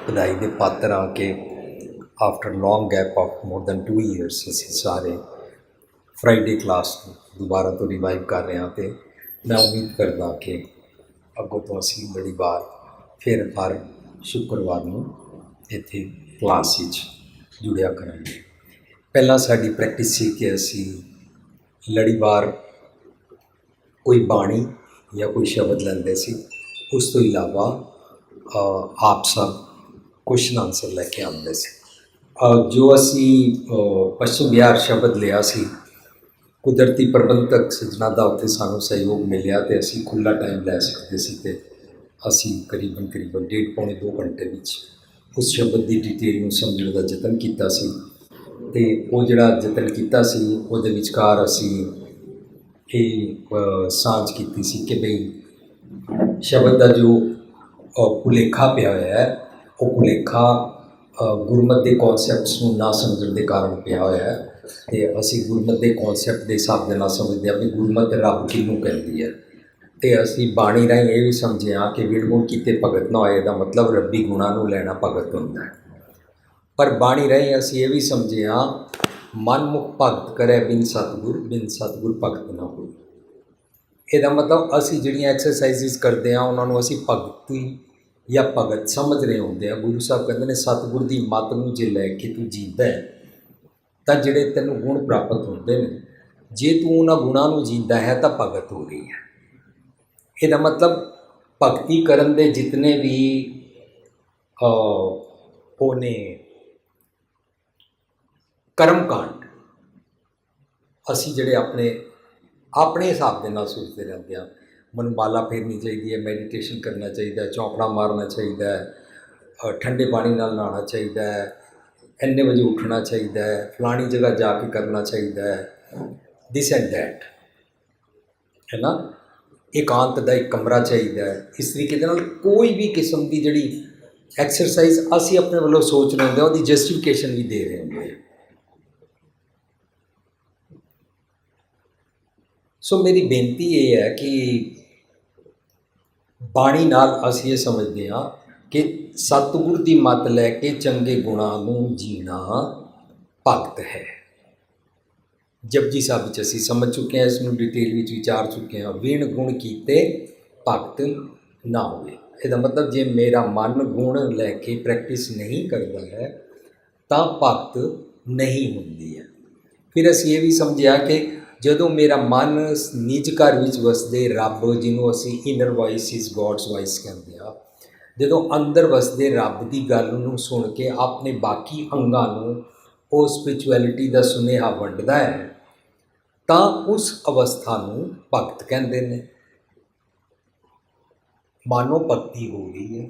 ਵਧਾਈ ਦੇ ਪਾਤਰ ਹਾਂ ਕਿ after long gap of more than 2 years ਅਸੀਂ ਸਾਰੇ ਫਰਾਈਡੇ ਕਲਾਸ ਨੂੰ ਦੁਬਾਰਾ ਤੋਂ ਰਿਵਾਈਵ ਕਰ ਰਹੇ ਹਾਂ। ਅਤੇ ਮੈਂ ਉਮੀਦ ਕਰਦਾ ਕਿ ਅੱਗੋਂ ਤੋਂ ਅਸੀਂ ਬੜੀ ਵਾਰ ਫਿਰ ਹਰ ਸ਼ੁੱਕਰਵਾਰ ਨੂੰ ਇੱਥੇ ਕਲਾਸ ਵਿੱਚ ਜੁੜਿਆ ਕਰਾਂਗੇ। ਪਹਿਲਾਂ ਸਾਡੀ ਪ੍ਰੈਕਟਿਸ ਸੀ ਕਿ ਅਸੀਂ ਲੜੀਵਾਰ ਕੋਈ ਬਾਣੀ ਜਾਂ ਕੋਈ ਸ਼ਬਦ ਲੈਂਦੇ ਸੀ। ਉਸ ਤੋਂ ਇਲਾਵਾ ਆਪ ਸਭ ਕੁਐਸਚਨ ਆਨਸਰ ਲੈ ਕੇ ਆਉਂਦੇ ਸੀ। ਜੋ ਅਸੀਂ ਪੱਛਮ ਬਿਹਾਰ ਸ਼ਬਦ ਲਿਆ ਸੀ, ਕੁਦਰਤੀ ਪ੍ਰਬੰਧਕ ਸੱਜਣਾ ਦਾ ਉੱਥੇ ਸਾਨੂੰ ਸਹਿਯੋਗ ਮਿਲਿਆ ਅਤੇ ਅਸੀਂ ਖੁੱਲ੍ਹਾ ਟਾਈਮ ਲੈ ਸਕਦੇ ਸੀ ਅਤੇ ਅਸੀਂ ਕਰੀਬਨ 1.5 ਪੌਣੇ 2 ਘੰਟੇ ਵਿੱਚ ਉਸ ਸ਼ਬਦ ਦੀ ਡਿਟੇਲ ਨੂੰ ਸਮਝਣ ਦਾ ਯਤਨ ਕੀਤਾ ਸੀ। ਅਤੇ ਉਹ ਜਿਹੜਾ ਯਤਨ ਕੀਤਾ ਸੀ ਉਹਦੇ ਵਿਚਕਾਰ ਅਸੀਂ ਇਹ ਸਾਂਝ ਕੀਤੀ ਸੀ ਕਿ ਬਈ ਸ਼ਬਦ ਦਾ ਜੋ ਭੁਲੇਖਾ ਪਿਆ ਹੋਇਆ ਹੈ, ਉਹ ਭੁਲੇਖਾ ਗੁਰਮਤਿ ਦੇ ਕੌਨਸੈਪਟਸ ਨੂੰ ਨਾ ਸਮਝਣ ਦੇ ਕਾਰਨ ਪਿਆ ਹੋਇਆ ਹੈ। ਅਤੇ ਅਸੀਂ ਗੁਰਮਤਿ ਦੇ ਕੌਨਸੈਪਟ ਦੇ ਹਿਸਾਬ ਦੇ ਨਾਲ ਸਮਝਦੇ ਹਾਂ ਵੀ ਗੁਰਮਤਿ ਰੱਬ ਕਿਹਨੂੰ ਕਹਿੰਦੀ ਹੈ। ਅਤੇ ਅਸੀਂ ਬਾਣੀ ਰਾਹੀਂ ਇਹ ਵੀ ਸਮਝਿਆ ਕਿ ਵਿਣ ਗੁਣ ਕੀਤੇ ਭਗਤ ਨਾ ਹੋਏ, ਇਹਦਾ ਮਤਲਬ ਰੱਬੀ ਗੁਣਾਂ ਨੂੰ ਲੈਣਾ ਭਗਤ ਹੁੰਦਾ ਹੈ। ਪਰ ਬਾਣੀ ਰਾਹੀਂ ਅਸੀਂ ਇਹ ਵੀ ਸਮਝਿਆ ਮਨਮੁਖ ਭਗਤ ਕਰੇ ਬਿਨ ਸਤਿਗੁਰ ਭਗਤ ਨਾ ਹੋਏ। ਇਹਦਾ ਮਤਲਬ ਅਸੀਂ ਜਿਹੜੀਆਂ ਐਕਸਰਸਾਈਜ਼ਿਸ ਕਰਦੇ ਹਾਂ ਉਹਨਾਂ ਨੂੰ ਅਸੀਂ ਭਗਤੀ ਜਾਂ ਭਗਤ ਸਮਝ ਰਹੇ ਹੁੰਦੇ ਆ। ਗੁਰੂ ਸਾਹਿਬ ਕਹਿੰਦੇ ਨੇ ਸਤਿਗੁਰ ਦੀ ਮੱਤ ਨੂੰ ਜੇ ਲੈ ਕੇ ਤੂੰ ਜੀਂਦਾ ਤਾਂ ਜਿਹੜੇ ਤੈਨੂੰ ਗੁਣ ਪ੍ਰਾਪਤ ਹੁੰਦੇ ਨੇ, ਜੇ ਤੂੰ ਉਹਨਾਂ ਗੁਣਾਂ ਨੂੰ ਜੀਂਦਾ ਹੈ ਤਾਂ ਭਗਤ ਹੋ ਰਹੀ ਹੈ। ਇਹਦਾ ਮਤਲਬ ਭਗਤੀ ਕਰਨ ਦੇ ਜਿਤਨੇ ਵੀ ਉਹਨੇ ਕਰਮਕਾਂਡ ਅਸੀਂ ਜਿਹੜੇ ਆਪਣੇ ਹਿਸਾਬ ਦੇ ਨਾਲ ਸੋਚਦੇ ਰਹਿੰਦੇ ਹਾਂ। ਮਨ ਮਾਲਾ ਫੇਰਨੀ ਚਾਹੀਦੀ ਹੈ, ਮੈਡੀਟੇਸ਼ਨ ਕਰਨਾ ਚਾਹੀਦਾ, ਚੌਂਕੜਾ ਮਾਰਨਾ ਚਾਹੀਦਾ ਹੈ, ਠੰਡੇ ਪਾਣੀ ਨਾਲ ਨਹਾਉਣਾ ਚਾਹੀਦਾ ਹੈ, ਇੰਨੇ ਵਜੇ ਉੱਠਣਾ ਚਾਹੀਦਾ ਹੈ, ਫਲਾਣੀ ਜਗ੍ਹਾ ਜਾ ਕੇ ਕਰਨਾ ਚਾਹੀਦਾ ਹੈ, ਦਿਸ ਐਂਡ ਦੈਟ ਹੈ ਨਾ। ਇਕਾਂਤ ਦਾ ਇੱਕ ਕਮਰਾ ਚਾਹੀਦਾ ਹੈ। ਇਸ ਤਰੀਕੇ ਦੇ ਨਾਲ ਕੋਈ ਵੀ ਕਿਸਮ ਦੀ ਜਿਹੜੀ ਐਕਸਰਸਾਈਜ਼ ਅਸੀਂ ਆਪਣੇ ਵੱਲੋਂ ਸੋਚ ਰਹੇ ਹੁੰਦੇ ਹਾਂ ਉਹਦੀ ਜਸਟੀਫਿਕੇਸ਼ਨ ਵੀ ਦੇ ਰਹੇ ਹੁੰਦੇ ਹਾਂ। ਸੋ ਮੇਰੀ ਬੇਨਤੀ ਇਹ ਹੈ ਕਿ ਬਾਣੀ ਨਾਲ ਅਸੀਂ ਇਹ ਸਮਝਦੇ ਹਾਂ ਕਿ ਸਤਿਗੁਰ ਦੀ ਮੱਤ ਲੈ ਕੇ ਚੰਗੇ ਗੁਣਾਂ ਨੂੰ ਜੀਣਾ ਭਗਤ ਹੈ। ਜਪਜੀ ਸਾਹਿਬ ਵਿੱਚ ਅਸੀਂ ਸਮਝ ਚੁੱਕੇ ਹਾਂ, ਇਸ ਨੂੰ ਡਿਟੇਲ ਵਿੱਚ ਵਿਚਾਰ ਚੁੱਕੇ ਹਾਂ। ਵਿਣ ਗੁਣ ਕੀਤੇ ਭਗਤ ਨਾ ਹੋਵੇ। ਇਹਦਾ ਮਤਲਬ ਜੇ ਮੇਰਾ ਮਨ ਗੁਣ ਲੈ ਕੇ ਪ੍ਰੈਕਟਿਸ ਨਹੀਂ ਕਰਦਾ ਹੈ ਤਾਂ ਭਗਤ ਨਹੀਂ ਹੁੰਦੀ ਹੈ। ਫਿਰ ਅਸੀਂ ਇਹ ਵੀ ਸਮਝਿਆ ਕਿ ਜਦੋਂ ਮੇਰਾ ਮਨ ਨਿੱਜ ਘਰ ਵਿੱਚ ਵਸਦੇ ਰੱਬ, ਜਿਹਨੂੰ ਅਸੀਂ inner voice is God's voice ਕਹਿੰਦੇ ਹਾਂ, ਜਦੋਂ ਅੰਦਰ ਵਸਦੇ ਰੱਬ ਦੀ ਗੱਲ ਨੂੰ ਸੁਣ ਕੇ ਆਪਣੇ ਬਾਕੀ ਅੰਗਾਂ ਨੂੰ ਉਹ ਸਪਿਰਿਚੁਅਲਿਟੀ ਦਾ ਸੁਨੇਹਾ ਵੰਡਦਾ ਹੈ ਤਾਂ ਉਸ ਅਵਸਥਾ ਨੂੰ ਭਗਤ ਕਹਿੰਦੇ ਨੇ। ਮਾਨੋ ਭਗਤੀ ਹੋ ਰਹੀ ਹੈ।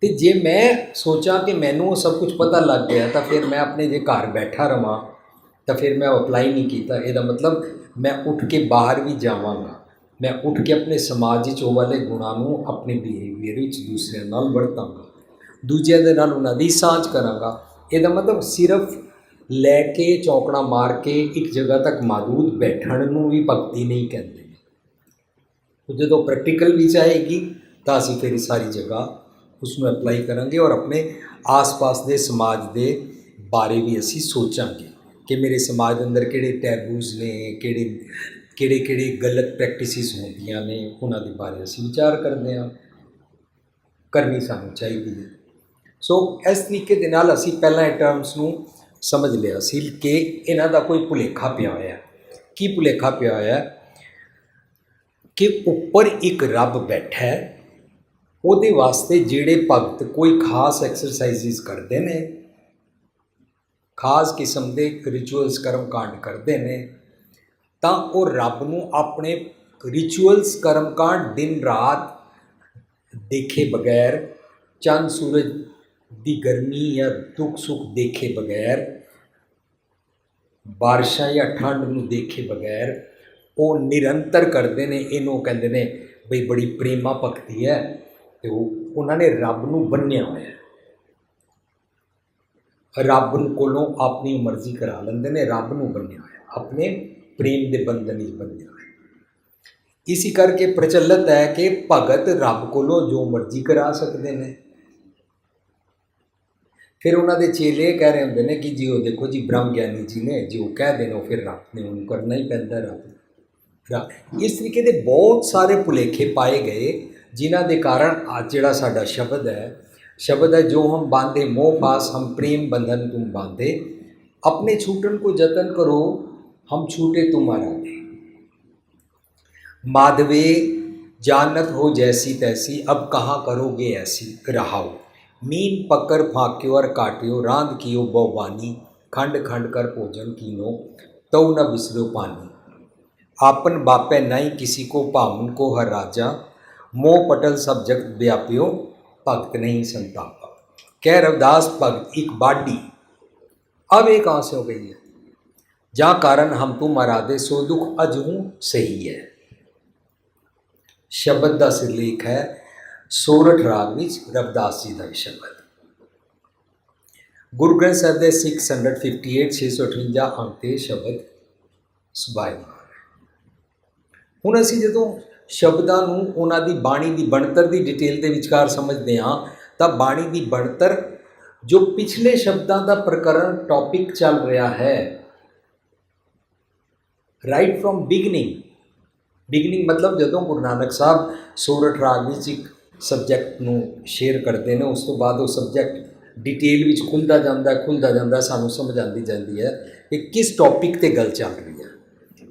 ਅਤੇ ਜੇ ਮੈਂ ਸੋਚਾਂ ਕਿ ਮੈਨੂੰ ਉਹ ਸਭ ਕੁਝ ਪਤਾ ਲੱਗ ਗਿਆ ਤਾਂ ਫਿਰ ਮੈਂ ਆਪਣੇ ਜੇ ਘਰ ਬੈਠਾ ਰਹਾਂ ਤਾਂ ਫਿਰ ਮੈਂ ਅਪਲਾਈ ਨਹੀਂ ਕੀਤਾ। ਇਹਦਾ ਮਤਲਬ ਮੈਂ ਉੱਠ ਕੇ ਬਾਹਰ ਵੀ ਜਾਵਾਂਗਾ, ਮੈਂ ਉੱਠ ਕੇ ਆਪਣੇ ਸਮਾਜ ਵਿੱਚ ਉਹ ਵਾਲੇ ਗੁਣਾਂ ਨੂੰ ਆਪਣੇ ਬਿਹੇਵੀਅਰ ਵਿੱਚ ਦੂਸਰਿਆਂ ਨਾਲ ਵਰਤਾਂਗਾ, ਦੂਜਿਆਂ ਦੇ ਨਾਲ ਉਹਨਾਂ ਦੀ ਸਾਂਝ ਕਰਾਂਗਾ। ਇਹਦਾ ਮਤਲਬ ਸਿਰਫ ਲੈ ਕੇ ਚੌਂਕੜਾ ਮਾਰ ਕੇ ਇੱਕ ਜਗ੍ਹਾ ਤੱਕ ਮਾਦੂਦ ਬੈਠਣ ਨੂੰ ਵੀ ਭਗਤੀ ਨਹੀਂ ਕਹਿੰਦੇ। ਜਦੋਂ ਪ੍ਰੈਕਟੀਕਲ ਵਿੱਚ ਆਏਗੀ ਤਾਂ ਅਸੀਂ ਫਿਰ ਸਾਰੀ ਜਗ੍ਹਾ ਉਸ ਨੂੰ ਅਪਲਾਈ ਕਰਾਂਗੇ ਔਰ ਆਪਣੇ ਆਸ-ਪਾਸ ਦੇ ਸਮਾਜ ਦੇ ਬਾਰੇ ਵੀ ਅਸੀਂ ਸੋਚਾਂਗੇ ਕਿ ਮੇਰੇ ਸਮਾਜ ਦੇ ਅੰਦਰ ਕਿਹੜੇ ਟੈਬੂਜ਼ ਨੇ, ਕਿਹੜੇ ਗਲਤ ਪ੍ਰੈਕਟਿਸਿਸ ਹੁੰਦੀਆਂ ਨੇ, ਉਹਨਾਂ ਦੇ ਬਾਰੇ ਅਸੀਂ ਵਿਚਾਰ ਕਰਦੇ ਹਾਂ। ਕਰਨੀ ਸਾਨੂੰ ਚਾਹੀਦੀ ਹੈ। ਸੋ ਇਸ ਤਰੀਕੇ ਦੇ ਨਾਲ ਅਸੀਂ ਪਹਿਲਾਂ ਇਹ ਟਰਮਸ ਨੂੰ ਸਮਝ ਲਿਆ ਸੀ ਕਿ ਇਹਨਾਂ ਦਾ ਕੋਈ ਭੁਲੇਖਾ ਪਿਆ ਹੋਇਆ। ਕੀ ਭੁਲੇਖਾ ਪਿਆ ਹੋਇਆ ਕਿ ਉੱਪਰ ਇੱਕ ਰੱਬ ਬੈਠਾ ਹੈ, ਉਹਦੇ ਵਾਸਤੇ ਜਿਹੜੇ ਭਗਤ ਕੋਈ ਖਾਸ ਐਕਸਰਸਾਈਜ਼ਿਸ ਕਰਦੇ ਨੇ, ਖਾਸ ਕਿਸਮ ਦੇ ਰਿਚੁਅਲਸ ਕਰਮ ਕਾਂਡ ਕਰਦੇ ਨੇ, ਤਾਂ ਉਹ ਰੱਬ ਨੂੰ ਆਪਣੇ ਰਿਚੁਅਲਸ ਕਰਮ ਕਾਂਡ ਦਿਨ ਰਾਤ ਦੇਖੇ ਬਗੈਰ, ਚੰਦ ਸੂਰਜ ਦੀ ਗਰਮੀ ਜਾਂ ਦੁੱਖ ਸੁੱਖ ਦੇਖੇ ਬਗੈਰ, ਬਾਰਿਸ਼ਾਂ ਜਾਂ ਠੰਡ ਨੂੰ ਦੇਖੇ ਬਗੈਰ ਉਹ ਨਿਰੰਤਰ ਕਰਦੇ ਨੇ। ਇਹਨੂੰ ਕਹਿੰਦੇ ਨੇ ਬਈ ਬੜੀ ਪ੍ਰੇਮਾ ਭਗਤੀ ਹੈ। ਅਤੇ ਉਹਨਾਂ ਨੇ ਰੱਬ ਨੂੰ ਬੰਨ੍ਹਿਆ ਹੋਇਆ, ਰੱਬ ਕੋਲੋਂ ਆਪਣੀ ਮਰਜ਼ੀ ਕਰਾ ਲੈਂਦੇ ਨੇ, ਰੱਬ ਨੂੰ ਬੰਨ੍ਹਿਆ ਹੋਇਆ, ਆਪਣੇ ਪ੍ਰੇਮ ਦੇ ਬੰਧਨ ਵਿੱਚ ਬੰਨ੍ਹਿਆ ਹੋਇਆ। ਇसी ਕਰਕੇ ਪ੍ਰਚਲਿਤ ਹੈ ਕਿ ਭਗਤ ਰੱਬ ਕੋਲੋਂ ਜੋ ਮਰਜ਼ੀ ਕਰਾ ਸਕਦੇ ਨੇ। ਫਿਰ ਉਹਨਾਂ ਦੇ ਚੇਲੇ ਇਹ ਕਹਿ ਰਹੇ ਹੁੰਦੇ ਨੇ ਕਿ ਜੀ ਉਹ ਦੇਖੋ ਜੀ ਬ੍ਰਹਮ ਗਿਆਨੀ ਜੀ ਨੇ ਜੋ ਕਹਿ ਦੇਣ ਉਹ ਫਿਰ ਰੱਬ ਨੇ ਉਹਨੂੰ ਕਰਨਾ ਹੀ ਪੈਂਦਾ ਇਸ ਤਰੀਕੇ ਦੇ ਬਹੁਤ ਸਾਰੇ ਭੁਲੇਖੇ ਪਾਏ ਗਏ ਜਿਨ੍ਹਾਂ ਦੇ ਕਾਰਨ ਅੱਜ ਜਿਹੜਾ ਸਾਡਾ शब्द है जो हम बांधे मोह पास हम प्रेम बंधन तुम बांधे अपने छूटन को जतन करो हम छूटे तुम्हारा दे माधवे जानत हो जैसी तैसी अब कहाँ करोगे ऐसी रहाओ मीन पकड़ फाक्यो और काट्यो रांध कियो बहुबानी खंड खंड कर भोजन कीनो तौ न बिसरो पानी आपन बापे नहीं किसी को पावन को हर राजा मोह पटल सब जगत व्यापियो भगत नहीं संतापा कह रविदास भगत एक बाडी अब एक कहाँ से हो गई है जहाँ कारण हम तुम आराधे सो दुख अजहू सही है शब्द का सिरलेख है सोरठ राग विच रविदास जी का शब्द गुरु ग्रंथ साहिब के 658 658 अंक के शब्द सुभायमान हुण असीं जदों शब्दां नूं उन्हां दी बाणी दी ਬਣਤਰ ਦੀ डिटेल ਦੇ ਵਿਚਕਾਰ ਸਮਝਦੇ ਹਾਂ ਤਾਂ ਬਾਣੀ ਦੀ ਬਣਤਰ जो पिछले शब्दां ਦਾ प्रकरण टॉपिक चल रहा है राइट फ्रॉम बिगनिंग मतलब जदों गुरु नानक साहब सोरठ राग विच एक सबजैक्ट नूं शेयर करते हैं उस तो बाद वो सबजैक्ट डिटेल विच खुलदा जांदा सानूं समझ आती जाती है कि किस टॉपिक ते गल चल रही है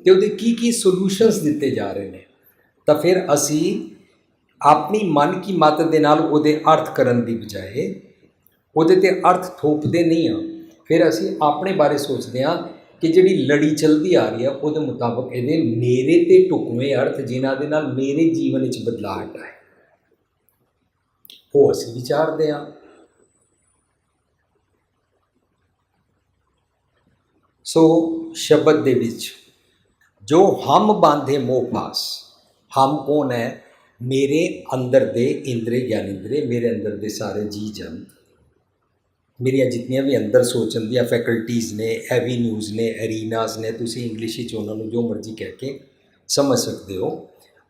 तो उहदे की सोल्यूशनस दिते जा रहे हैं तो फिर असी अपनी मन की मत दे नाल उहदे अर्थ करन दी बजाए उहदे ते अर्थ थोपदे नहीं हाँ फिर असी अपने बारे सोचते हाँ कि जिहड़ी लड़ी चलती आ रही है उहदे मुताबक इहदे मेरे ते ढुकवें अर्थ जिन्हां दे नाल मेरे जीवन विच बदलाव आए वो असी विचारते हाँ। सो शब्द दे विच जो हम बांधे मोह पास हम कौन है मेरे अंदर दे इंद्रे ज्ञानेंद्रे मेरे अंदर दे सारे जी जंत मेरिया जितनियां भी अंदर सोचन दियां फैकल्टीज़ ने एवेन्यूज़ ने एरीनाज ने तुसी इंग्लिश ही उन्होंने जो मर्जी कह के समझ सकते हो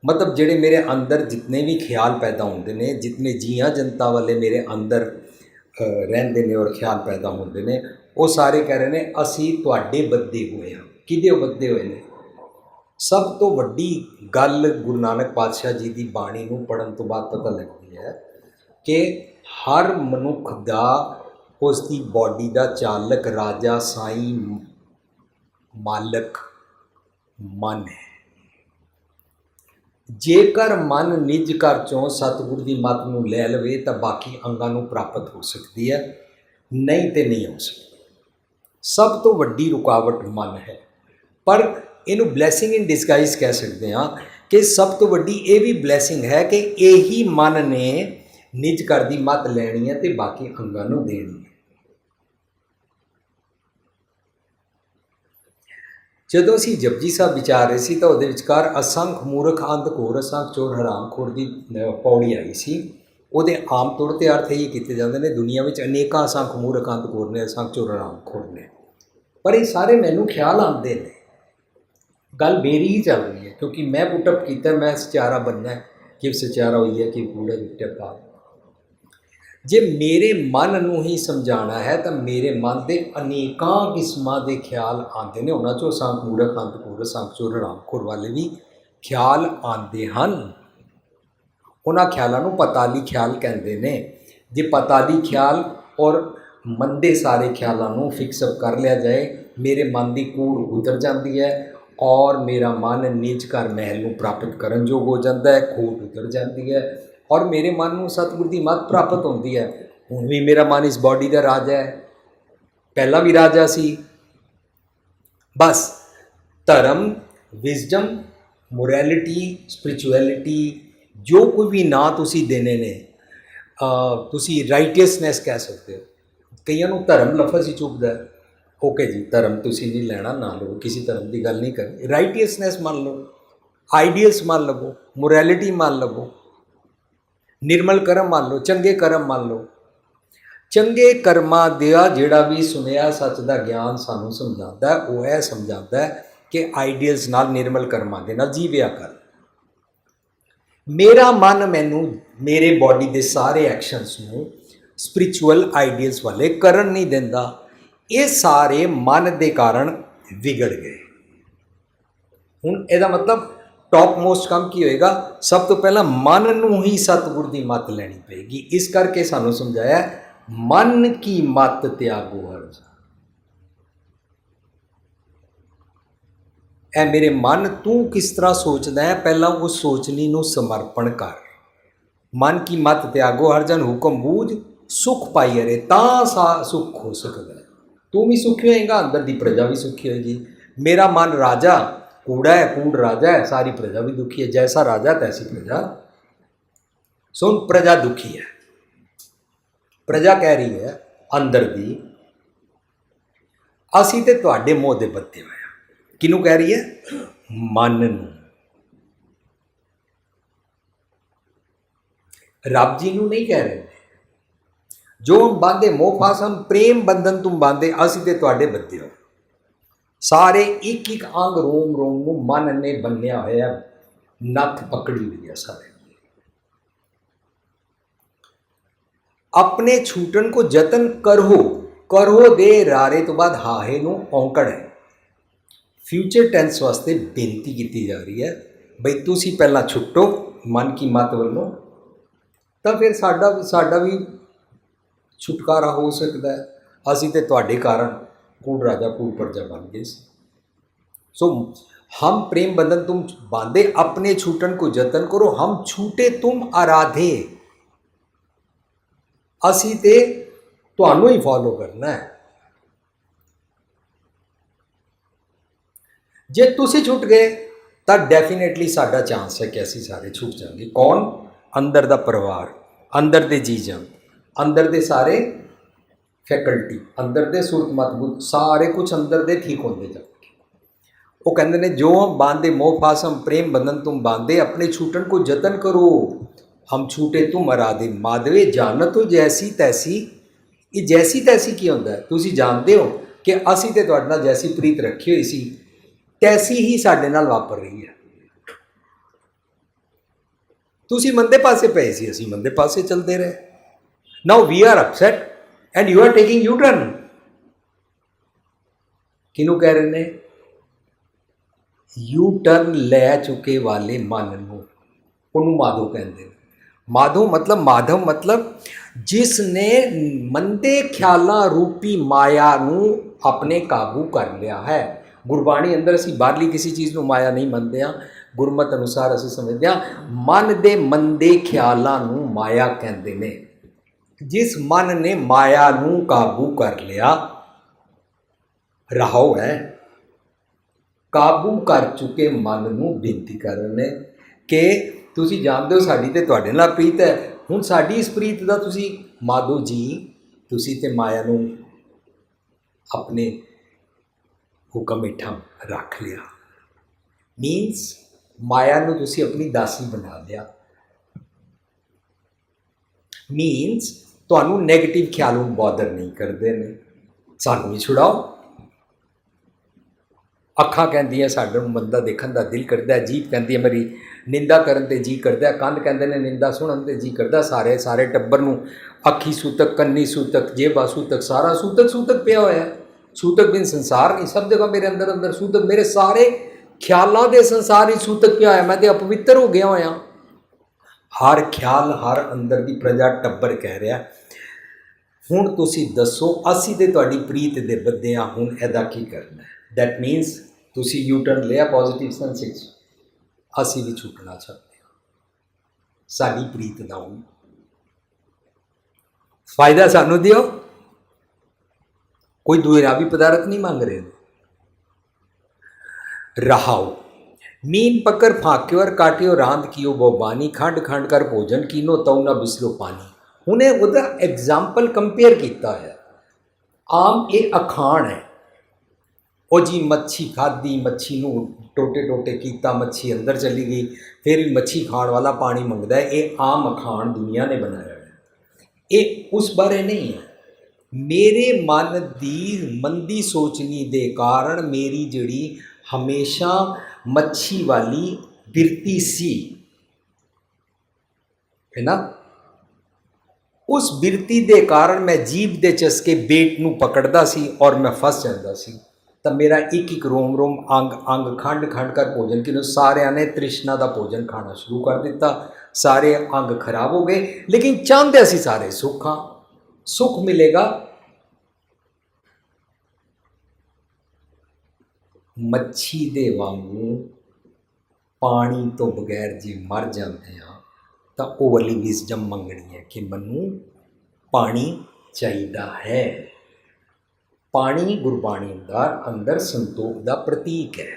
मतलब जेड़े मेरे अंदर जितने भी ख्याल पैदा होंदे ने जितने जियां जनता वाले मेरे अंदर रहंदे ने और ख्याल पैदा होंदे ने वो सारे कह रहे हैं असी तुहाडे बद्दे हुए हाँ किदे बद्दे हुए ने सब तो वड्डी गल गुरु नानक पातशाह जी की बाणी नूं पढ़न तो बाद पता लगती है कि हर मनुख दा उसकी बॉडी का चालक राजा साई मालक मन है जेकर मन निज घर चों सतगुर की मत नूं लै लवे तो बाकी अंगां नूं प्राप्त हो सकती है नहीं तो नहीं हो सकती सब तो वड्डी रुकावट मन है पर इनू ब्लैसिंग इन डिस्गाइज कह सकते हैं कि सब तो वड्डी ये भी ब्लैसिंग है कि यही मन ने निज घर की मत लैनी है तो बाकी अंगां नूं देनी है जदों असीं जपजी साहब विचार रहे सी तो उहदे विचकार असंख मूर्ख अंधखोर असंख चोर हरामखोर की पौड़ी आई सी उहदे आम तौर पर अर्थ ये किए जाते हैं दुनिया में अनेकां असंख मूर्ख अंधखोर ने असंख चोर हरामखोर ने पर ये सारे मैनूं ख्याल आते हैं गल मेरी ही चल रही है क्योंकि मैं पुटअप किया मैं सचारा बनना है कि सचारा हुई है कि कूड़े मिट्टे पा जे मेरे मन नूं ही समझाना है तो मेरे मन के अनेकां किस्मां के ख्याल आते हैं उन्हां चों असंख मूर्ख अंधखोर असंख चोर हरामखोर वाले भी ख्याल आते हैं उन्हां ख्यालों नूं पताली ख्याल कहते हैं जे पताली ख्याल और मंदे सारे ख्यालों नूं फिक्सअप कर लिया जाए मेरे मन की कूड़ उतर जाती है और मेरा मन निज घर महल नूं प्राप्त करन योग हो जाता है खोट उतर जाती है और मेरे मन नूं सतगुर की मत प्राप्त होती है हुण भी मेरा मन इस बॉडी का राजा है पहला भी राजा सी बस धर्म विजडम मोरैलिटी स्पिरिचुअलिटी जो कोई भी ना तुसी देने ने तुसी राइटियसनैस कह सकते हो कईयां नूं धर्म लफज ही चुभदा है ओके जी धर्म तुसी नहीं लेना ना लो किसी धर्म की गल नहीं करनी राइटियसनैस मान लो आइडियल्स मान लवो मोरैलिटी मान लवो निर्मल कर्म मान लो चंगे कर्म मान लो चंगे कर्मां दा जिहड़ा भी सुनिया सच का ज्ञान सानू समझाता है वो यह समझाता है कि आइडियल्स नाल निर्मल कर्मां दे नाल जीविया कर मेरा मन मैनू मेरे बॉडी के सारे एक्शनस नूं स्पिरिचुअल आइडियल्स वाले करन नहीं देंदा, ये सारे मन के कारण विगड़ गए। हुण इहदा मतलब टॉप मोस्ट काम की होएगा, सब तो पहला मन नूं ही सतगुर की मत लैनी पेगी। इस करके सानू समझाया मन की मत त्यागो हर जा। ए मेरे मन तू किस तरह सोचदा है, पहला उस सोचनी नूं समर्पण कर। मन की मत त्यागो हर जन हुक्म बूझ सुख पाई अरे, तां सा सुख हो सकता है। तू भी सुखी होएगा, अंदर की प्रजा भी सुखी होएगी। मेरा मन राजा कूड़ा है, कूड़ राजा है, सारी प्रजा भी दुखी है। जैसा राजा तैसी प्रजा। सुन, प्रजा दुखी है, प्रजा कह रही है अंदर दी असी ते तुहाडे मोह दे बत्ते होए। किनू कह रही है? मन नूं। रब जी नूं नहीं कह रहे। जो हम बांधे मोह फास हम प्रेम बंधन तुम बांधे, असी ते तुहाडे बत्ते हो। सारे एक एक अंग रोम रोम नूं मन ने बन्निया होया, नथ पकड़ी हुई है सारे। अपने छूटन को जतन करो, करो दे रारे तो बाद हाहे नूं औंकड़ है। फ्यूचर टेंस वास्ते बेनती की जा रही है बई तुसी पहला छुट्टो मन की मत वालों, तो फिर साडा भी छुटकारा हो सकता है। असी ते तुहाडे कारण कूड़ राजा कूड़ प्रजा बन गए। सो हम प्रेम बंधन तुम बांधे, अपने छूटन को जतन करो, हम छूटे तुम आराधे। असी ते तुहानू ही फॉलो करना है। जे तुसी छुट गए तो डेफिनेटली साडा चांस है कि असी सारे छुट जाएंगे। कौन? अंदर दा परिवार, अंदर दे जी जान, अंदर दे सारे फैकल्टी, अंदर दे सुरत मतबूत, सारे कुछ अंदर दे ठीक होंदे जाएंगे। वो कहते हैं जो हम बांधे मोह फास हम प्रेम बंधन तुम बांधे, अपने छूटन को जतन करो, हम छूटे तुम आराधे। माधवे जानत हो जैसी तैसी। ये जैसी तैसी की होंदा है? तुसी जानते हो कि असी ते तुहाडे नाल जैसी प्रीत रखी हुई सी तैसी ही साडे नाल वापर रही है। तुसी मंदे पासे पे सी, असी मंदे पासे चलते रहे। Now we are upset and you are taking U turn. किनू कह रहे ने? यू टर्न लै चुके वाले मन नूं, उन्होंने माधो कहते हैं। माधो मतलब माधव मतलब जिसने मंदे ख्यालों रूपी माया नूं अपने काबू कर लिया है। गुरबाणी अंदर असी बाहरली किसी चीज़ को माया नहीं मनते हैं, गुरमत अनुसार असी समझते हैं मन दे मंदे ख्यालों नूं माया कहते हैं। जिस मन ने माया नूं काबू कर लिया, रहाओ है काबू कर चुके मन नूं बेनती कर रहे हैं कि तुसी जानते हो साडी ते तुहाडे नाल प्रीत है। हुण साडी इस प्रीत दा तुसी माधो जी, तुसी ते माया नूं अपने हुक्म हेठां रख लिया। मीनस माया नूं तुसी अपनी दासी बना लिया। मीनस तुहानू नैगेटिव ख्यालों बॉदर नहीं करते ने। सानू भी छुड़ाओ। अखां कहंदियां साडे नूं मंदा देखण दा दिल करदा है, जीभ कहंदी है मेरी निंदा करन ते जी करदा है, कंन कहंदे ने निंदा सुणन ते जी करदा। सारे सारे टब्बर नूं अखी सूतक, कन्नी सूतक, जेबा सूतक, सारा सूतक सूतक पिया होया। सूतक बिन संसार नहीं, सब जगह मेरे अंदर अंदर सूतक, मेरे सारे ख्यालों के संसार ही सूतक पिया होया। मैं तो अपवित्र हो गया होया। हर ख्याल हर अंदर की प्रजा टब्बर कह रहा हुण तुसी दसो असी ते तुहाडी प्रीत दे बंदे हां, हुण इहदा की करना है। दैट मीनस तुसी यू टर्न लिया पॉजिटिव सेंस विच, असी भी छुटना चाहते हैं। साडी प्रीत दा हुण फायदा सानू दिओ, कोई दुनियावी पदार्थ नहीं मांग रहे। रहाओ मीन पकड़ फाक्यो और काटियो रांद कियो बोबानी, खंड खंड कर भोजन कीनो तऊ ना बिसलो पानी। उन्हें उहदा एग्जाम्पल कंपेयर किया है। आम ये अखाण है, वो जी मच्छी खाधी, मच्छी नूं टोटे टोटे किया, मच्छी अंदर चली गई, फिर भी मच्छी खाण वाला पानी मंगता है। ये आम अखाण दुनिया ने बनाया है, ये उस बारे नहीं है। मेरे मन की मंदी सोचनी दे कारण मेरी जिहड़ी हमेशा मच्छी वाली बिरती सी है ना, उस बिरती के कारण मैं जीभ के चस्के बेट नूं पकड़दा सी और मैं फस जाता सी। तो मेरा एक एक रोम रोम अंग अंग खंड खंड कर भोजन कि सारिया ने तृष्णा का भोजन खाना शुरू कर दिता। सारे अंग खराब हो गए, लेकिन चाहते असी सारे सुख हाँ। सुख मिलेगा मच्छी दे वांगू पानी तो बगैर जे मर जाते हैं तो वो वाली विजडम मंगनी है कि मनु पानी चाहिए है। पानी गुरबाणी अंदर संतोख का प्रतीक है।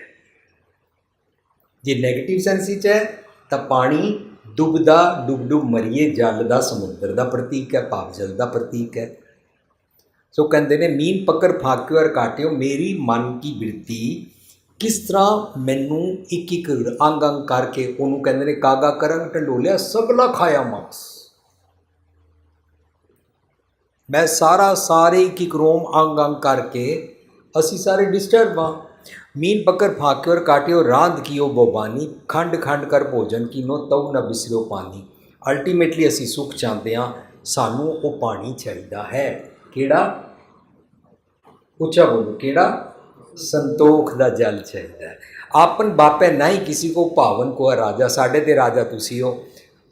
जे नैगेटिव सेंस है तो पानी डुबदा डुब डुब मरीए जल का समुद्र का प्रतीक है, पाप जल का प्रतीक है। सो कहते ने मीन पकड़ फाक्यो और काट्यो, मेरी मन की वृत्ति किस तरह मैनू एक एक अंग अंग करके उन्होंने कहते ने कागा करंग ढंडोलिया सगला खाया मांस। मैं सारा सारे एक एक रोम अंग अंग करके असी सारे डिस्टर्ब हाँ। मीन पकड़ फाक्यो और काट्यो रांध कियो बोबानी, खंड खंड कर भोजन कीनो तव न बिसरो पानी। अल्टीमेटली असी सुख चाहते हाँ, सानू वो पानी चाहिए है। केड़ा उच्चा बोलो, केड़ा संतोख का जल चाहिए। आपन बापे ना ही किसी को भावन को है राजा, साढ़े ते राजा तुसी हो।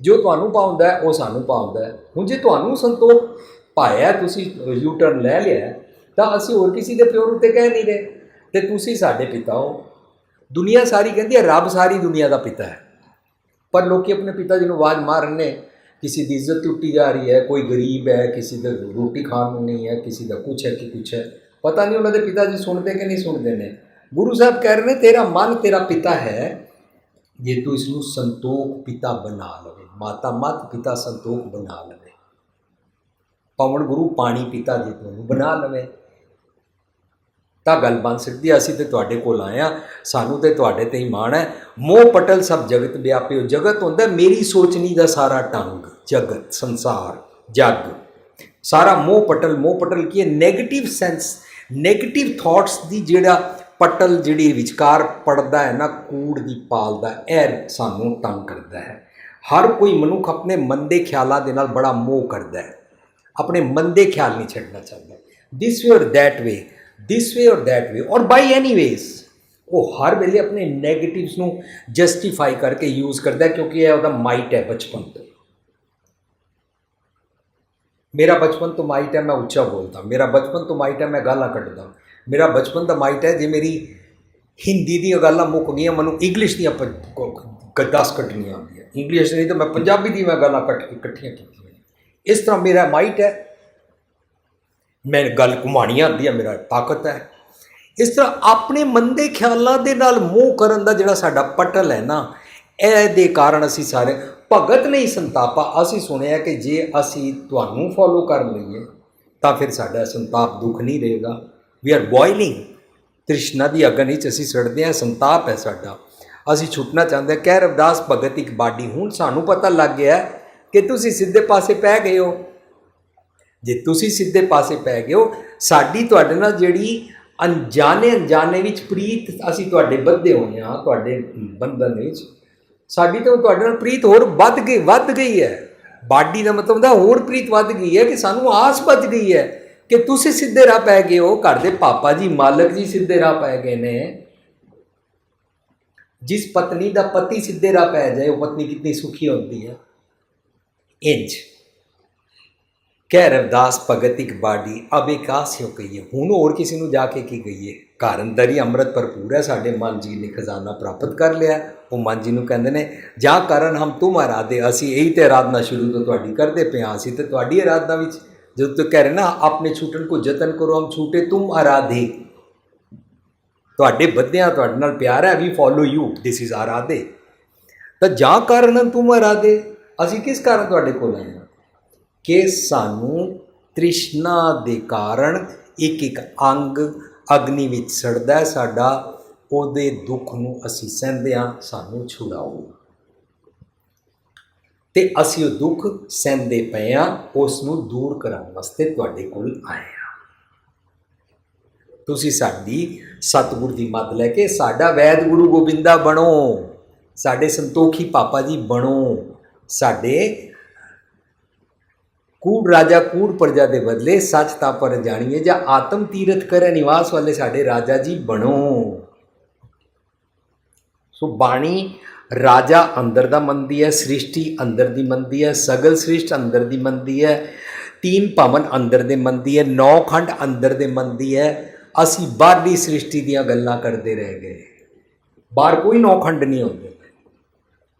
जो तुहानू पाउंदा है वो सानू पाउंदा है। हुण जे तुहानू संतोख पाया तुसी यू टर्न ले लिया तो असी होर किसी के प्योर उत्ते कह नहीं रहे, तो तुसी साढ़े पिता हो। दुनिया सारी कहती है रब सारी दुनिया का पिता है, पर लोग अपने पिता जी को आवाज़ मारने, किसी की इज्जत टुटी जा रही है, कोई गरीब है, किसी का रोटी खाने नहीं है, किसी का कुछ है कि कुछ है, पता नहीं उन्होंने पिता जी सुनते कि नहीं सुनते ने। गुरु साहब कह रहे हैं तेरा मन तेरा पिता है, जे तू इसनू संतोख पिता बना लवे। माता मत पिता संतोख बना लवे। पवन गुरु पानी पिता जे तू बना लवे तो गल बन सकती है। असी तो तुहाडे कोल आए हाँ, सानू तो तुहाडे ते ही माण है। मोह पटल सब जगत व्यापे, जगत होंदा मेरी सोचनी का सारा ढंग, जगत संसार जग सारा मोह पटल की नैगेटिव सेंस, नैगेटिव थॉट्स की जिहड़ा पटल जिहड़ी विचकार पड़दा है ना, कूड़ की पालदा है, सानू तंग करता है। हर कोई मनुख अपने मंदे ख्यालों के नाल बड़ा मोह करता है, अपने मंदे ख्याल नहीं छड्डना चाहता। दिस वे और दैट वे, दिस वे और दैट वे और बाई एनी वेज वो हर वेले अपने नैगेटिव्स नू जस्टिफाई करके यूज़ करता है, क्योंकि यह उसका माइट है बचपन तो। मेरा बचपन तो माइट है मैं उच्चा बोलता, मेरा बचपन तो माइट है मैं गालां कड्डदा, मेरा बचपन तो माइट है जे मेरी हिंदी दी गालां मुक गई, मैं इंग्लिश दी 10 कट्टनियां आंदियां, इंग्लिश नहीं तो मैं पंजाबी दी मैं गालां कट के इकट्ठियां कीतियां। इस तरह मेरा माइट है, मैं गल घुमानी आती है, मेरा ताकत है। इस तरह अपने मंदे ख्यालों के नाल मोह करन दा जिहड़ा साडा पटल है ना, ए दे कारण असी सारे भगत नहीं संतापा। असी सुनिया कि जे असी तुहानू फॉलो कर लईए तो फिर साडा संताप दुख नहीं रहेगा। वी आर बॉयलिंग, तृष्णा की अगन विच असी सड़ते हैं, संताप है साडा, असी छुटना चाहते हैं। कह रविदास भगत एक बाडी। हुण सानू पता लग गया कि तुसी सीधे पासे पै गए हो। जे तुसी सीधे पासे पै गए हो, साडी तुहाडे नाल जिहड़ी अनजाने विच प्रीत असी तुहाडे बद्धे होए हां, तुहाडे बंधन विच साडी तो तुहाडे नाल प्रीत होर वध गई है। बाडी का मतलब होंदा होर प्रीत वध गई है कि सानू आस बच गई है कि तुसी सीधे राह पै गए हो। घर दे पापा जी मालक जी सीधे राह पै गए ने। जिस पत्नी का पति सीधे राह पै जाए वो पत्नी कितनी सुखी होती है। इंज कह रविदास भगत एक बाडी अब एक आस्यो कहिए। हुण होर किसी नूं जाके की कहिए, घर अंदर ही अमृत भरपूर है। साडे मन जी ने खजाना प्राप्त कर लिया। वो मन जी नूं कहंदे ने जा कारण हम तुम आराधे। असी यही तो आराधना शुरू तो तुहाडी करते पे हाँ, असी तो तुहाडी आराधना विच जो तो कह रहे ना अपने छूटन को जतन करो हम छूटे तुम आराधे। तुहाडे बद्दियां तुहाडे नाल प्यार है, we follow you, this is Aradhe. तो जा कारण तुम आराधे, असी किस कारण तुहाडे कोल आए कि सानू तृष्णा दे कारण एक एक अंग अग्नि विच सड़दा है साडा, उहदे दुख नूं असी सहंदे हां, सानू छुड़ाओ। ते असी वो दुख सहंदे पए हां, उस नूं दूर कराउण वास्ते तुहाडे कोल आए हां। तुसी साडी सतगुर दी मत लैके साडा वैद गुरु गोबिंदा बनो, साडे संतोखी पापा जी बनो, साडे ਕੂੜ ਰਾਜਾ ਕੂੜ ਪ੍ਰਜਾ ਦੇ ਬਦਲੇ ਸੱਚ ਤਾਂ ਪਰ ਜਾਣੀਏ ਜਾਂ ਆਤਮ ਤੀਰਥ ਕਰੇ ਨਿਵਾਸ ਵਾਲੇ ਸਾਡੇ ਰਾਜਾ ਜੀ ਬਣੋ। ਸੋ ਬਾਣੀ ਰਾਜਾ ਅੰਦਰ ਦਾ ਮੰਨਦੀ ਹੈ, ਸ੍ਰਿਸ਼ਟੀ ਅੰਦਰ ਦੀ ਮੰਨਦੀ ਹੈ, ਸਗਲ ਸ੍ਰਿਸ਼ਟ ਅੰਦਰ ਦੀ ਮੰਨਦੀ ਹੈ, ਤੀਨ ਭਵਨ ਅੰਦਰ ਦੇ ਮੰਨਦੀ ਹੈ, 9 ਖੰਡ ਅੰਦਰ ਦੇ ਮੰਨਦੀ ਹੈ। ਅਸੀਂ ਬਾਹਰਲੀ ਸ੍ਰਿਸ਼ਟੀ ਦੀਆਂ ਗੱਲਾਂ ਕਰਦੇ ਰਹਿ ਗਏ। ਬਾਹਰ ਕੋਈ 9 ਖੰਡ ਨਹੀਂ ਹੁੰਦੇ।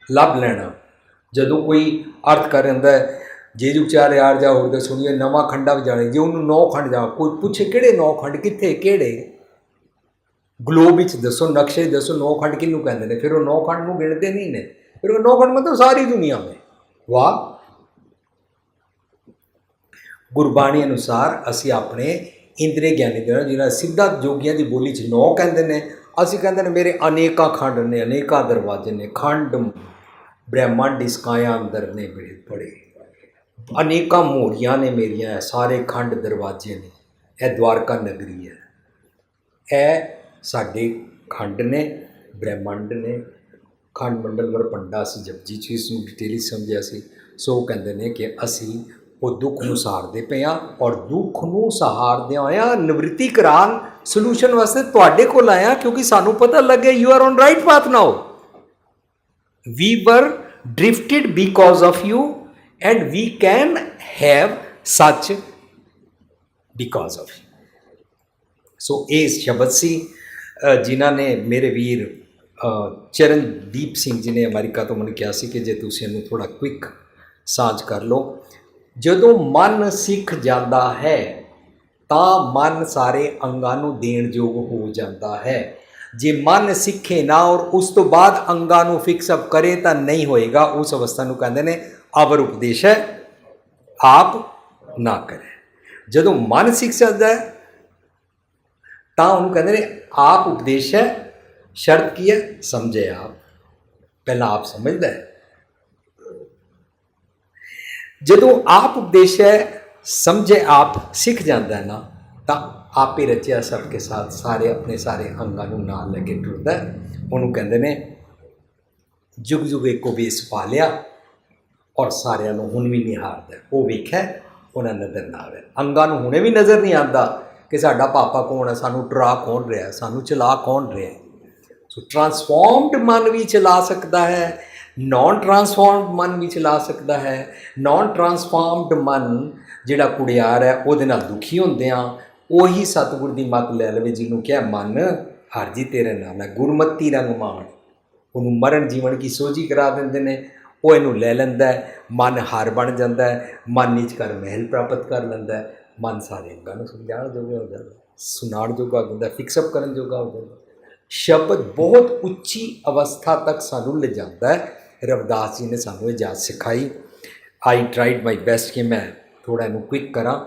ਲੱਭ ਲੈਣਾ ਜਦੋਂ ਕੋਈ ਅਰਥ ਕਰ ਦਿੰਦਾ ਜੇ ਉਚਾਰ ਯਾਰ ਜਾ ਹੋਰ ਸੁਣੀਏ ਨਵਾਂ ਖੰਡਾ ਵਜਾਣੇ, ਜੇ ਉਹਨੂੰ 9 ਖੰਡ ਜਾ ਕੋਈ ਪੁੱਛੇ ਕਿਹੜੇ 9 ਖੰਡ ਕਿੱਥੇ ਕਿਹੜੇ ਗਲੋਬ ਵਿੱਚ ਦੱਸੋ, ਨਕਸ਼ੇ ਦੱਸੋ 9 ਖੰਡ ਕਿਹਨੂੰ ਕਹਿੰਦੇ ਨੇ? ਫਿਰ ਉਹ 9 ਖੰਡ ਨੂੰ ਗਿਣਦੇ ਨਹੀਂ ਨੇ। ਫਿਰ ਉਹ 9 ਖੰਡ ਮਤਲਬ ਸਾਰੀ ਦੁਨੀਆ में। ਵਾਹ। ਗੁਰਬਾਣੀ ਅਨੁਸਾਰ ਅਸੀਂ ਆਪਣੇ ਇੰਦਰੀ ਗਿਆਨੀ ਦੇ ਜਿਹੜਾ ਸਿੱਧਾ ਜੋਗੀਆਂ ਦੀ ਬੋਲੀ 'ਚ 9 ਕਹਿੰਦੇ ਨੇ, ਅਸੀਂ ਕਹਿੰਦੇ ਨੇ ਮੇਰੇ ਅਨੇਕਾਂ ਖੰਡ ਨੇ, ਅਨੇਕਾਂ ਦਰਵਾਜ਼ੇ ਨੇ। ਖੰਡ ਬ੍ਰਹਿਮੰਡ ਇਸਕਾਇਆ ਅੰਦਰ ਨੇ ਬੜੇ ਅਨੇਕਾਂ ਮੋਰੀਆਂ ਨੇ ਮੇਰੀਆਂ, ਸਾਰੇ ਖੰਡ ਦਰਵਾਜ਼ੇ ਨੇ। ਇਹ ਦਵਾਰਕਾ ਨਗਰੀ ਹੈ, ਇਹ ਸਾਡੇ ਖੰਡ ਨੇ, ਬ੍ਰਹਿਮੰਡ ਨੇ। ਖੰਡ ਮੰਡਲ ਵਰ ਪੰਡਾ ਸੀ ਜਪਜੀ ਚ ਇਸ ਨੂੰ ਡਿਟੇਲੀ ਸਮਝਿਆ ਸੀ। ਸੋ ਉਹ ਕਹਿੰਦੇ ਨੇ ਕਿ ਅਸੀਂ ਉਹ ਦੁੱਖ ਨੂੰ ਸਹਾਰਦੇ ਪਏ ਹਾਂ, ਔਰ ਦੁੱਖ ਨੂੰ ਸਹਾਰਦਿਆਂ ਹੋਇਆਂ ਨਿਵ੍ਰਿੱਤੀ ਕਰਾਉਣ ਸੋਲੂਸ਼ਨ ਵਾਸਤੇ ਤੁਹਾਡੇ ਕੋਲ ਆਇਆ, ਕਿਉਂਕਿ ਸਾਨੂੰ ਪਤਾ ਲੱਗਿਆ you are on right path now. We were drifted because of you and we can have such because of you. So ਇਹ ਸ਼ਬਦ ਸੀ ਜਿਨ੍ਹਾਂ ਨੇ ਮੇਰੇ ਵੀਰ ਚਰਨਦੀਪ ਸਿੰਘ ਜੀ ਨੇ ਅਮਰੀਕਾ ਤੋਂ ਮੈਨੂੰ ਕਿਹਾ ਸੀ ਕਿ ਜੇ ਤੁਸੀਂ ਇਹਨੂੰ ਥੋੜ੍ਹਾ ਕੁਇੱਕ ਸਾਂਝ ਕਰ ਲਓ। ਜਦੋਂ ਮਨ ਸਿੱਖ ਜਾਂਦਾ ਹੈ ਤਾਂ ਮਨ ਸਾਰੇ ਅੰਗਾਂ ਨੂੰ ਦੇਣ ਯੋਗ ਹੋ ਜਾਂਦਾ ਹੈ। ਜੇ ਮਨ ਸਿੱਖੇ ਨਾ ਔਰ ਉਸ ਤੋਂ ਬਾਅਦ ਅੰਗਾਂ ਨੂੰ ਫਿਕਸਅਪ ਕਰੇ ਤਾਂ ਨਹੀਂ ਹੋਏਗਾ। ਉਸ ਅਵਸਥਾ ਨੂੰ ਕਹਿੰਦੇ ਨੇ ਅਵਰ ਉਪਦੇਸ਼ ਹੈ ਆਪ ਨਾ ਕਰੇ। ਜਦੋਂ ਮਨ ਸਿੱਖ ਜਾਂਦਾ ਹੈ ਤਾਂ ਉਹਨੂੰ ਕਹਿੰਦੇ ਨੇ ਆਪ ਉਪਦੇਸ਼ ਹੈ। ਸ਼ਰਤ ਕੀ ਹੈ? ਸਮਝੇ ਆਪ। ਪਹਿਲਾਂ ਆਪ ਸਮਝਦਾ ਹੈ। ਜਦੋਂ ਆਪ ਉਪਦੇਸ਼ ਹੈ ਸਮਝੇ ਆਪ ਸਿੱਖ ਜਾਂਦਾ ਹੈ ਨਾ, ਤਾਂ ਆਪੇ ਰਚਿਆ ਸਭ ਕੇ ਸਾਥ ਸਾਰੇ ਆਪਣੇ ਸਾਰੇ ਅੰਗਾਂ ਨੂੰ ਨਾਲ ਲੈ ਕੇ ਟੁਰਦਾ। ਉਹਨੂੰ ਕਹਿੰਦੇ ਨੇ ਜੁਗ ਜੁਗ ਇੱਕੋ ਵੇਸ ਪਾ ਲਿਆ ਔਰ ਸਾਰਿਆਂ ਨੂੰ ਹੁਣ ਵੀ ਨਿਹਾਰਦਾ। ਉਹ ਵੇਖਿਆ ਉਹਨਾਂ ਨਜ਼ਰ ਨਾ ਆਵੇ। ਅੰਗਾਂ ਨੂੰ ਹੁਣੇ ਵੀ ਨਜ਼ਰ ਨਹੀਂ ਆਉਂਦਾ ਕਿ ਸਾਡਾ ਪਾਪਾ ਕੌਣ ਹੈ, ਸਾਨੂੰ ਡਰਾ ਕੌਣ ਰਿਹਾ, ਸਾਨੂੰ ਚਲਾ ਕੌਣ ਰਿਹਾ। ਸੋ ਟਰਾਂਸਫਾਰਮਡ ਮਨ ਵੀ ਚਲਾ ਸਕਦਾ ਹੈ, ਨੌਨ ਟਰਾਂਸਫਾਰਮਡ ਮਨ ਵੀ ਚਲਾ ਸਕਦਾ ਹੈ। ਨੌਨ ਟਰਾਂਸਫਾਰਮਡ ਮਨ ਜਿਹੜਾ ਕੁੜਿਆਰ ਹੈ ਉਹਦੇ ਨਾਲ ਦੁਖੀ ਹੁੰਦੇ ਆ, ਉਹੀ ਸਤਿਗੁਰ ਦੀ ਮੱਤ ਲੈ ਲਵੇ, ਜਿਹਨੂੰ ਕਿਹਾ ਮਨ ਹਰ ਜੀ ਤੇਰੇ ਨਾਲ ਹੈ ਗੁਰਮਤੀ ਰੰਗ ਮਾਣ। ਉਹਨੂੰ ਮਰਨ ਜੀਵਨ ਕੀ ਸੋਝੀ ਕਰਾ ਦਿੰਦੇ ਨੇ, ਉਹ ਇਹਨੂੰ ਲੈ ਲੈਂਦਾ, ਮਨ ਹਾਰ ਬਣ ਜਾਂਦਾ ਹੈ, ਮਨ ਨੀਚ ਕਰ ਮਹਿਲ ਪ੍ਰਾਪਤ ਕਰ ਲੈਂਦਾ। ਮਨ ਸਾਰੇ ਅੰਗਾਂ ਨੂੰ ਸਮਝਾਉਣ ਜੋਗਾ ਹੋ ਜਾਂਦਾ, ਸੁਣਾਉਣ ਜੋਗਾ ਹੋ ਜਾਂਦਾ, ਫਿਕਸਅਪ ਕਰਨ ਜੋਗਾ ਹੋ ਜਾਂਦਾ। ਸ਼ਬਦ ਬਹੁਤ ਉੱਚੀ ਅਵਸਥਾ ਤੱਕ ਸਾਨੂੰ ਲਿਜਾਂਦਾ ਹੈ। ਰਵਿਦਾਸ ਜੀ ਨੇ ਸਾਨੂੰ ਇਹ ਜਾਚ ਸਿਖਾਈ। ਆਈ ਟਰਾਈਡ ਮਾਈ ਬੈਸਟ ਕਿ ਮੈਂ ਥੋੜ੍ਹਾ ਇਹਨੂੰ ਕੁਇੱਕ ਕਰਾਂ।